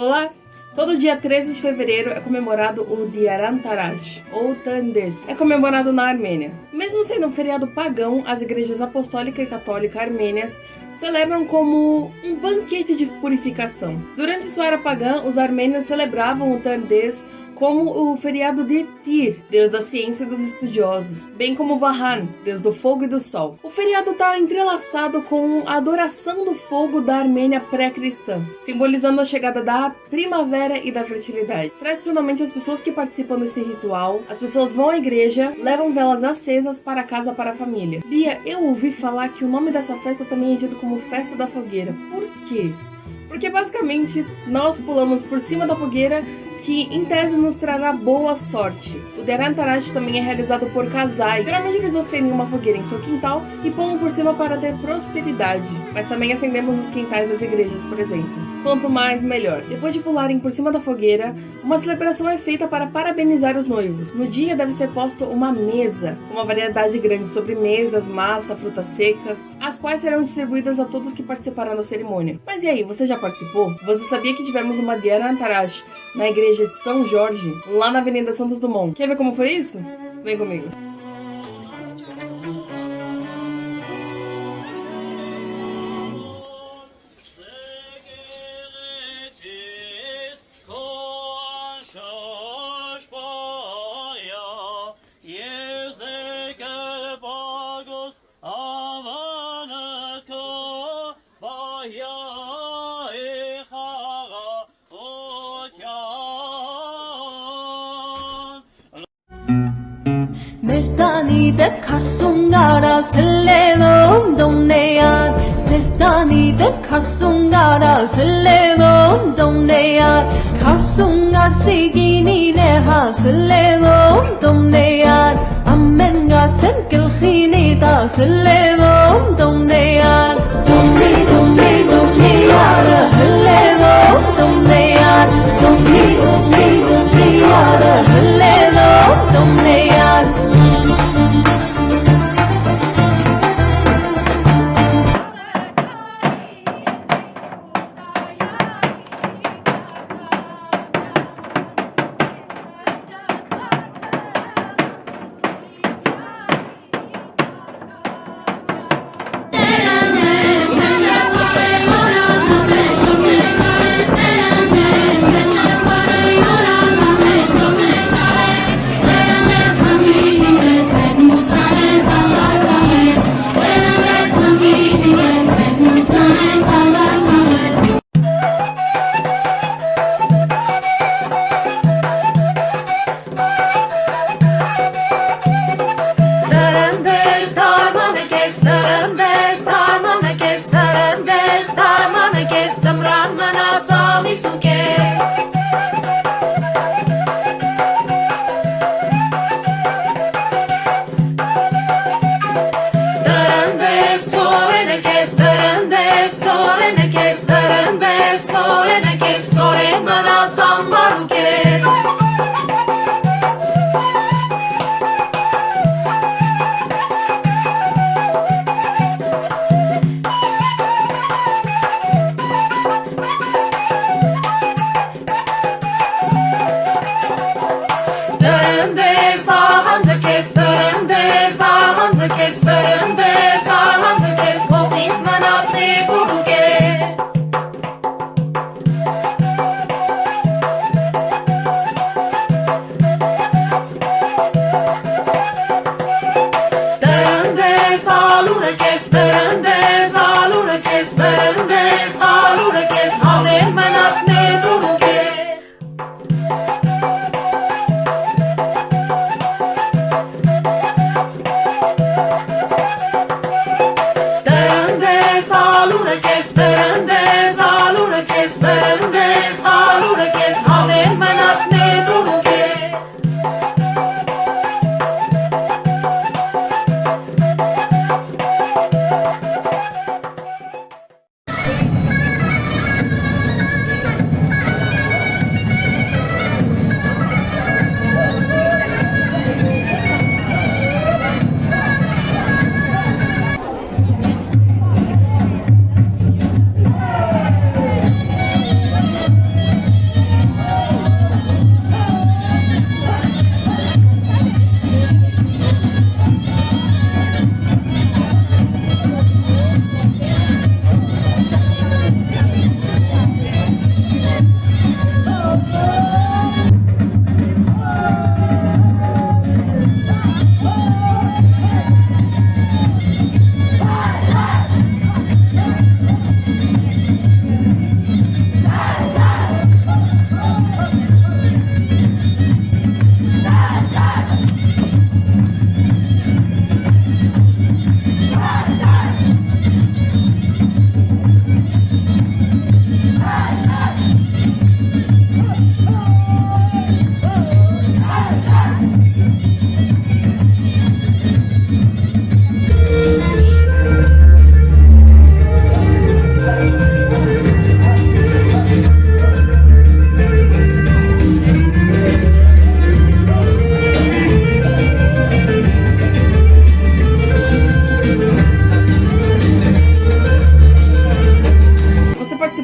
Olá! Todo dia 13 de fevereiro é comemorado o Dia Antaraj, ou Tandes. É comemorado na Armênia. Mesmo sendo um feriado pagão, as igrejas apostólica e católica armênias celebram como um banquete de purificação. Durante sua era pagã, os armênios celebravam o Tandes como o feriado de Tyr, deus da ciência e dos estudiosos, bem como Vahan, deus do fogo e do sol. O feriado está entrelaçado com a adoração do fogo da Armênia pré-cristã, simbolizando a chegada da primavera e da fertilidade. Tradicionalmente, as pessoas que participam desse ritual, as pessoas vão à igreja, levam velas acesas para casa para a família. Bia, eu ouvi falar que o nome dessa festa também é dito como Festa da Fogueira. Por quê? Porque basicamente nós pulamos por cima da fogueira, que em tese nos trará boa sorte. O Dia Antaraj também é realizado por casais. Geralmente eles acendem uma fogueira em seu quintal e pulam por cima para ter prosperidade. Mas também acendemos os quintais das igrejas, por exemplo. Quanto mais, melhor. Depois de pularem por cima da fogueira, uma celebração é feita para parabenizar os noivos. No dia deve ser posta uma mesa, com uma variedade grande de sobremesas, massa, frutas secas, as quais serão distribuídas a todos que participarão da cerimônia. Mas e aí, você já participou? Você sabia que tivemos uma Dia Antaraj na igreja de São Jorge, lá na Avenida Santos Dumont? Quer ver como foi isso? Vem comigo. Mertani de karsungara sellevom domneyar Zertani de karsungara sellevom domneyar Karsungar sigini neha sellevom domneyar Ammengar senkelkhini da sellevom domneyar Domni domni domneyar sellevom domneyar Domni domni domneyar sellevom domneyar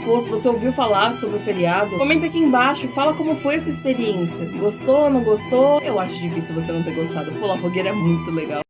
participou, se você ouviu falar sobre o feriado. Comenta aqui embaixo, fala como foi essa experiência. Gostou, não gostou? Eu acho difícil você não ter gostado. Pular fogueira é muito legal.